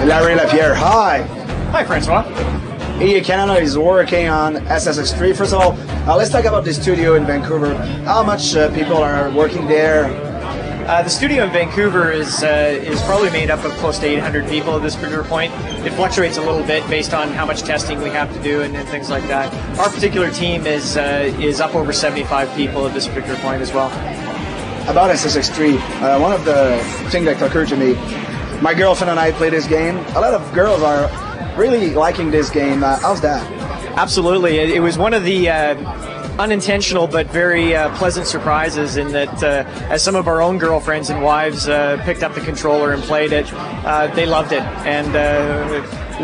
Larry Lapierre, hi. Hi, Francois. EA Canada is working on SSX3. First of all, let's talk about the studio in Vancouver. How much people are working there? The studio in Vancouver is probably made up of close to 800 people at this particular point. It fluctuates a little bit based on how much testing we have to do and things like that. Our particular team is up over 75 people at this particular point as well. About SSX3, one of the things that occurred to me, my girlfriend and I play this game. A lot of girls are really liking this game. How's that? Absolutely. It was one of the unintentional but very pleasant surprises in that as some of our own girlfriends and wives picked up the controller and played it, they loved it. And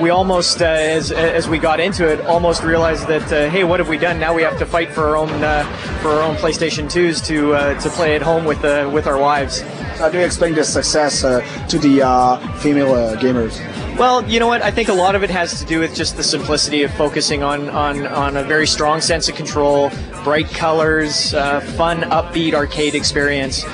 we almost, as we got into it, almost realized that, hey, what have we done? Now we have to fight for our own PlayStation 2s to play at home with our wives. How do you explain this success to the female gamers? Well, you know what? I think a lot of it has to do with just the simplicity of focusing on a very strong sense of control, bright colors, fun, upbeat arcade experience.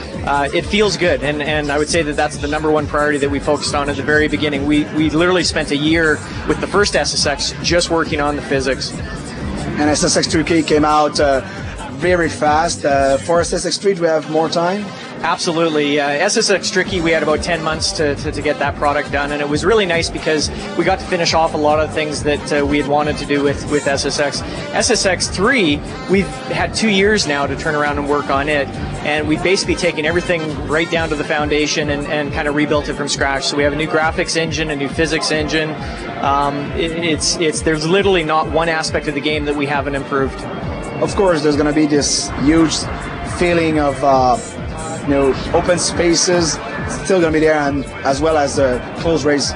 It feels good, and I would say that that's the number one priority that we focused on at the very beginning. We literally spent a year with the first SSX just working on the physics. And SSX3 came out very fast. For SSX3, do we have more time? Absolutely. SSX Tricky, we had about 10 months to get that product done, and it was really nice because we got to finish off a lot of things that we had wanted to do with SSX. SSX3, we've had 2 years now to turn around and work on it, and we've basically taken everything right down to the foundation and kind of rebuilt it from scratch. So we have a new graphics engine, a new physics engine. There's literally not one aspect of the game that we haven't improved. Of course, there's going to be this huge feeling of open spaces still going to be there, and as well as the close race.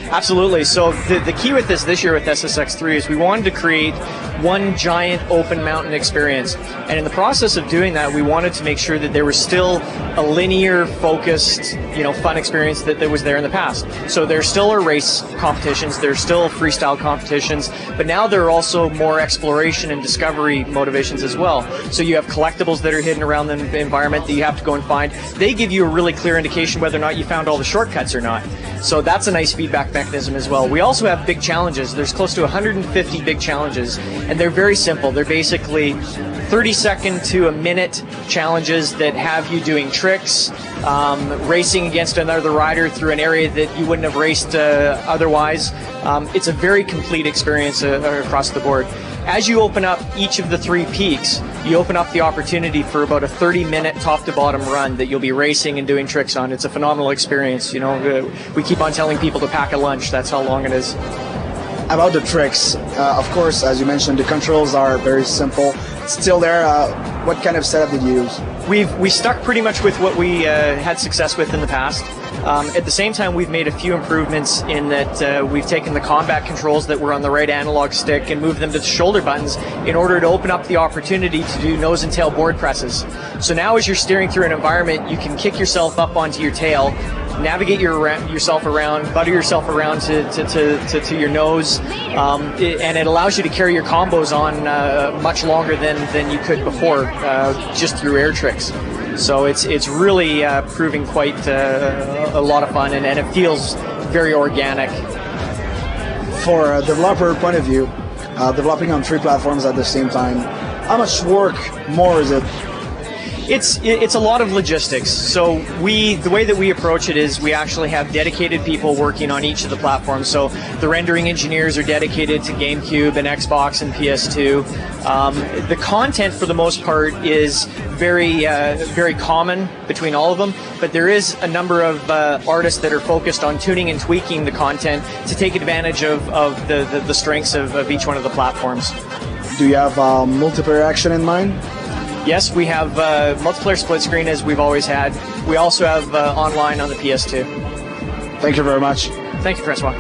Absolutely. So the key with this year with SSX3 is we wanted to create one giant open mountain experience, and in the process of doing that, we wanted to make sure that there was still a linear, focused, fun experience that was there in the past. So there still are race competitions, there's still freestyle competitions, but now there are also more exploration and discovery motivations as well. So you have collectibles that are hidden around the environment that you have to go and find. They give you a really clear indication whether or not you found all the shortcuts or not. So that's a nice feedback mechanism as well. We also have big challenges. There's close to 150 big challenges, and they're very simple. They're basically 30-second to a minute challenges that have you doing tricks, racing against another rider through an area that you wouldn't have raced otherwise. It's a very complete experience across the board. As you open up each of the 3 peaks, you open up the opportunity for about a 30-minute top-to-bottom run that you'll be racing and doing tricks on. It's a phenomenal experience. We keep on telling people to pack a lunch. That's how long it is. About the tricks, of course, as you mentioned, the controls are very simple. Still there, what kind of setup did you use? We stuck pretty much with what we had success with in the past. At the same time, we've made a few improvements in that we've taken the combat controls that were on the right analog stick and moved them to the shoulder buttons in order to open up the opportunity to do nose and tail board presses. So now as you're steering through an environment, you can kick yourself up onto your tail, navigate yourself around, butter yourself around to your nose, and it allows you to carry your combos on much longer than you could before, just through air tricks. So it's really proving quite a lot of fun, and it feels very organic. For a developer point of view, developing on 3 platforms at the same time, how much work more is it? It's a lot of logistics. So the way that we approach it is we actually have dedicated people working on each of the platforms. So the rendering engineers are dedicated to GameCube and Xbox and PS2. The content for the most part is very common between all of them, but there is a number of artists that are focused on tuning and tweaking the content to take advantage of the strengths of each one of the platforms. Do you have multiplayer action in mind? Yes, we have multiplayer split screen as we've always had. We also have online on the PS2. Thank you very much. Thank you, Francois.